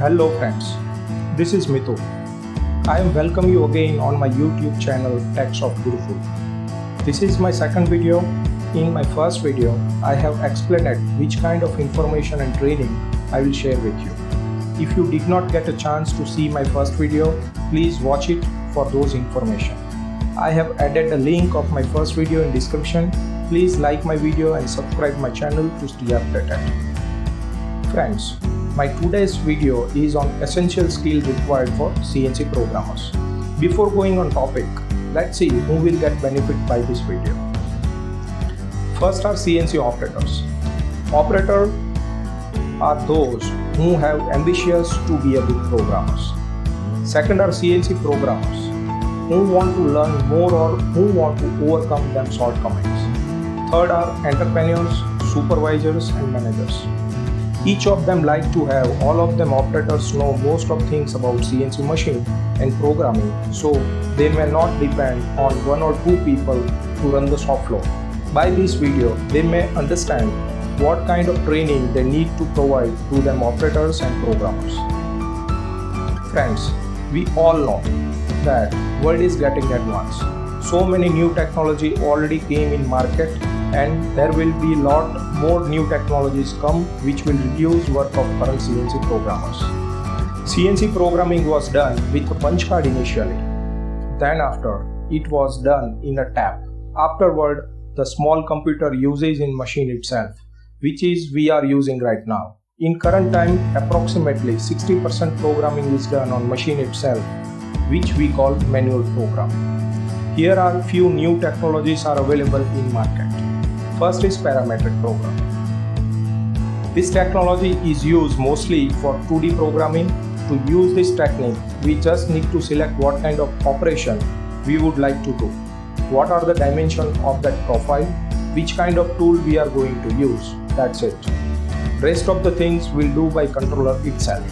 Hello friends, this is Mitu. I am welcome you again on my YouTube channel Techs of Guruful. This is my second video. In my first video, I have explained which kind of information and training I will share with you. If you did not get a chance to see my first video, please watch it for those information. I have added a link of my first video in description. Please like my video and subscribe my channel to stay updated. Friends, my today's video is on essential skills required for CNC programmers. Before going on topic, let's see who will get benefit by this video. First are CNC operators. Operators are those who have ambitious to be a good programmers. Second are CNC programmers who want to learn more or who want to overcome them shortcomings. Third are entrepreneurs, supervisors and managers. Each of them like to have all of them operators know most of things about CNC machine and programming, so they may not depend on one or two people to run the shop floor. By this video, they may understand what kind of training they need to provide to them operators and programmers. Friends, we all know that world is getting advanced. So many new technology already came in market, and there will be lot more new technologies come which will reduce work of current CNC programmers. CNC programming was done with a punch card initially. Then after, it was done in a tap. Afterward, the small computer uses in machine itself, which is we are using right now. In current time, approximately 60% programming is done on machine itself, which we call manual programming. Here are few new technologies are available in market. First is parametric programming. This technology is used mostly for 2D programming. To use this technique, we just need to select what kind of operation we would like to do. What are the dimensions of that profile? Which kind of tool we are going to use? That's it. Rest of the things we'll do by controller itself.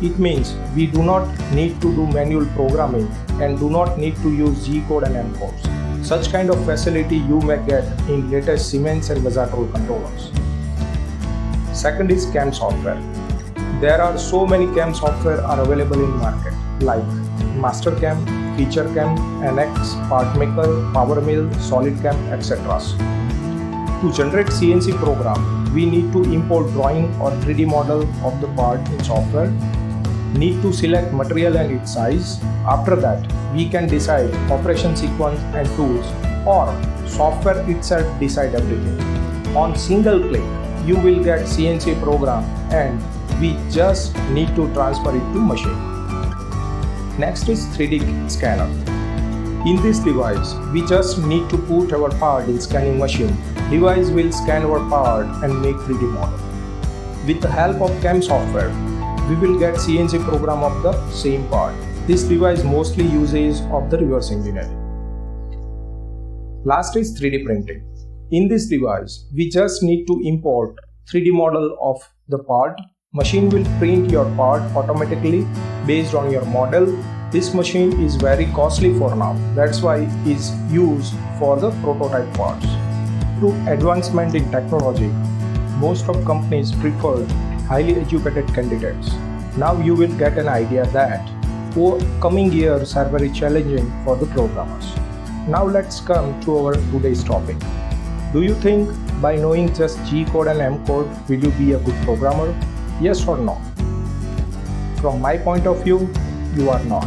It means we do not need to do manual programming and do not need to use G-code and M-codes. Such kind of facility you may get in latest Siemens and Mazatrol controllers. Second is CAM software. There are so many CAM software are available in market like MasterCam, FeatureCam, NX, PartMaker, PowerMill, SolidCam, etc. To generate CNC program, we need to import drawing or 3D model of the part in software. Need to select material and its size. After that, we can decide operation sequence and tools, or software itself decide everything. On single click, you will get CNC program and we just need to transfer it to machine. Next is 3D scanner. In this device, we just need to put our part in scanning machine. Device will scan our part and make 3D model. With the help of CAM software, we will get CNC program of the same part. This device mostly uses of the reverse engineering. Last is 3D printing. In this device, we just need to import 3D model of the part. Machine will print your part automatically based on your model. This machine is very costly for now. That's why it is used for the prototype parts. Through advancement in technology, most of companies prefer highly educated candidates. Now you will get an idea that coming years are very challenging for the programmers. Now let's come to our today's topic. Do you think by knowing just G-code and M-code will you be a good programmer? Yes or no? From my point of view, you are not.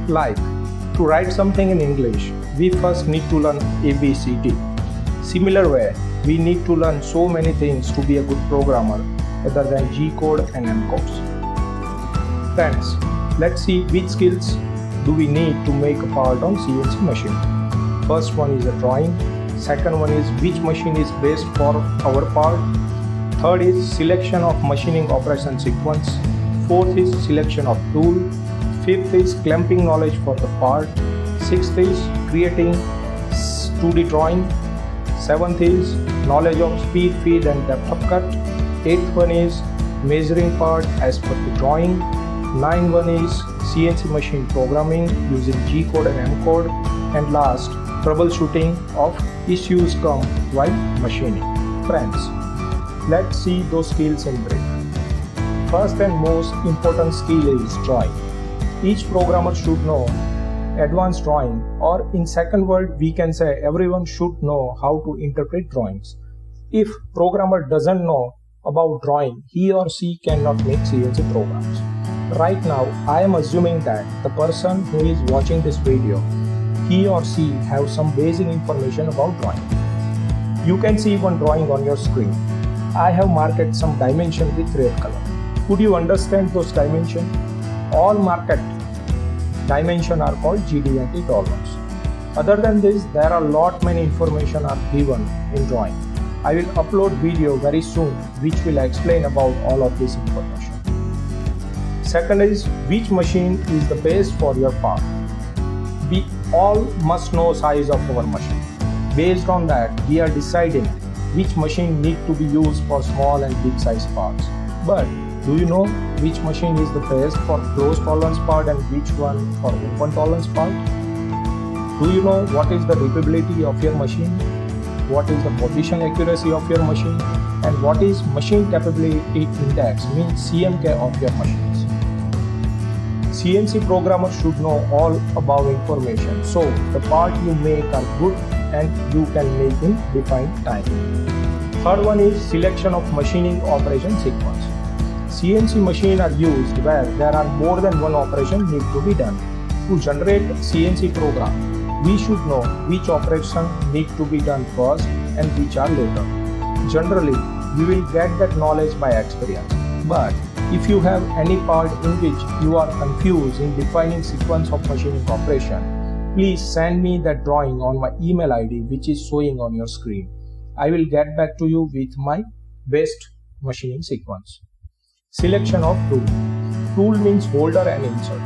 Like, to write something in English, we first need to learn ABCD. Similar way, we need to learn so many things to be a good programmer other than G-code and M-codes. Friends, let's see which skills do we need to make a part on CNC machine. First one is a drawing. Second one is which machine is best for our part. Third is selection of machining operation sequence. Fourth is selection of tool. Fifth is clamping knowledge for the part. Sixth is creating 2D drawing. Seventh is knowledge of speed, feed and depth of cut. Eighth one is measuring part as per the drawing. Ninth one is CNC machine programming using G-code and M-code. And last, troubleshooting of issues come while machining. Friends, let's see those skills in brief. first and most important skill is drawing. Each programmer should know advanced drawing, or in second word we can say everyone should know how to interpret drawings. If programmer doesn't know about drawing, he or she cannot make CNC programs. Right now I am assuming that the person who is watching this video, he or she have some basic information about drawing. You can see one drawing on your screen. I have marked some dimension with red color. Could you understand those dimensions? All marked dimension are called GD&T tolerance. Other than this, there are many information are given in drawing. I will upload video very soon which will explain about all of this information. Second is, which machine is the best for your part? We all must know size of our machine. Based on that, we are deciding which machine need to be used for small and big size parts. But do you know which machine is the best for close tolerance part and which one for open tolerance part? Do you know what is the repeatability of your machine? What is the position accuracy of your machine? And what is machine capability index, means CMK of your machines? CNC programmer should know all above information, so the part you make are good and you can make in defined time. Third one is selection of machining operation sequence. CNC machines are used where there are more than one operation need to be done. To generate CNC program, we should know which operation need to be done first and which are later. Generally, we will get that knowledge by experience. But if you have any part in which you are confused in defining sequence of machining operation, please send me that drawing on my email ID which is showing on your screen. I will get back to you with my best machining sequence. Selection of tool. Tool means holder and insert.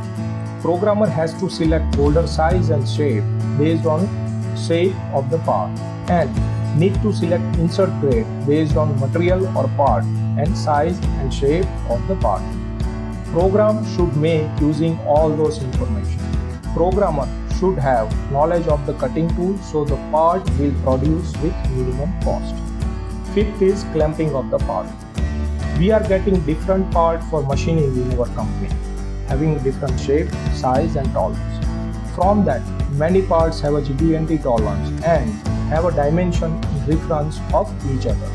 Programmer has to select holder size and shape based on shape of the part, and need to select insert grade based on material or part and size and shape of the part. Program should make using all those information. Programmer should have knowledge of the cutting tool so the part will produce with minimum cost. Fifth is clamping of the part. We are getting different parts for machining in our company, having different shape, size and tolerance. From that, many parts have a GD&T tolerance and have a dimension in reference of each other.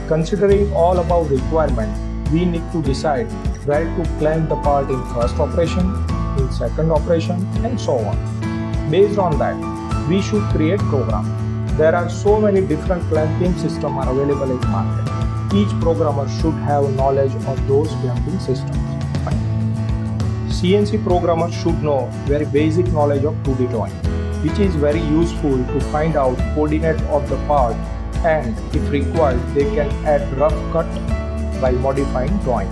Considering all above requirement, we need to decide where to clamp the part in first operation, in second operation and so on. Based on that, we should create program. There are so many different clamping systems are available in market. Each programmer should have knowledge of those clamping systems. CNC programmer should know very basic knowledge of 2D drawing, which is very useful to find out coordinate of the part, and if required they can add rough cut by modifying drawing.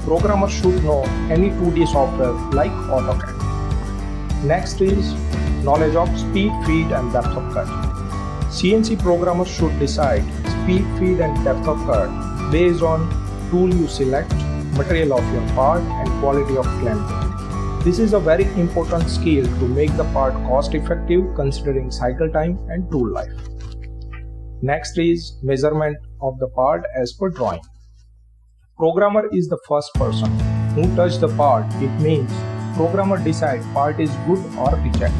Programmer should know any 2D software like AutoCAD. Next is knowledge of speed, feed and depth of cut. CNC programmer should decide speed, feed and depth of cut based on tool you select, material of your part and quality of clamping. This is a very important skill to make the part cost effective considering cycle time and tool life. Next is measurement of the part as per drawing. Programmer is the first person who touch the part. It means programmer decide part is good or reject.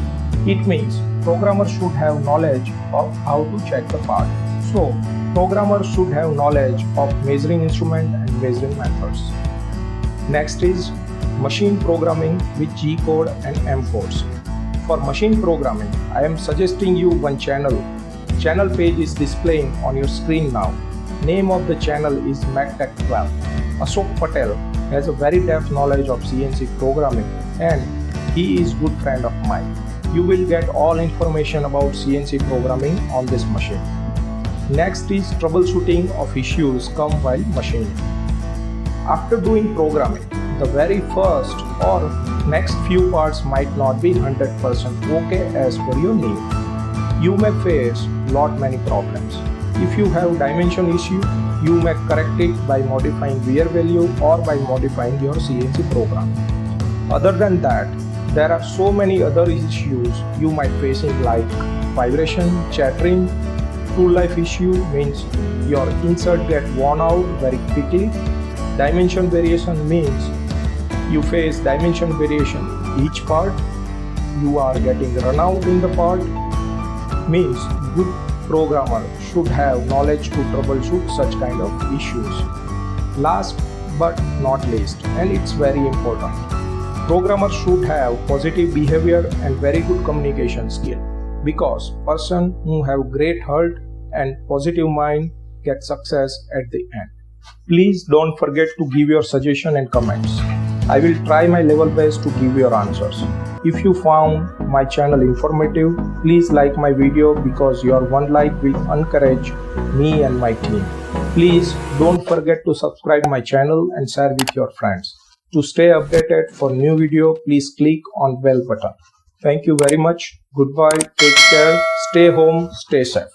It means programmer should have knowledge of how to check the part. So programmer should have knowledge of measuring instrument and measuring methods. Next is machine programming with G code and M codes. For machine programming, I am suggesting you one channel. Channel page is displaying on your screen now. Name of the channel is MacTech12. Ashok Patel has a very depth knowledge of CNC programming and he is good friend of mine. You will get all information about CNC programming on this machine. Next is troubleshooting of issues come while machining. After doing programming, the very first or next few parts might not be 100% okay as per your need. You may face many problems. If you have dimension issue, you may correct it by modifying wear value or by modifying your CNC program. Other than that, there are so many other issues you might facing like vibration, chattering, tool life issue means your insert get worn out very quickly, Dimension variation means you face dimension variation in each part. You are getting run out in the part. Means good programmer should have knowledge to troubleshoot such kind of issues. Last but not least, and it's very important, programmers should have positive behavior and very good communication skill, because person who have great heart and positive mind get success at the end. Please don't forget to give your suggestion and comments. I will try my level best to give your answers. If you found my channel informative, please like my video, because your one like will encourage me and my team. Please don't forget to subscribe my channel and share with your friends. To stay updated for new video, please click on bell button. Thank you very much. Goodbye. Take care. Stay home. Stay safe.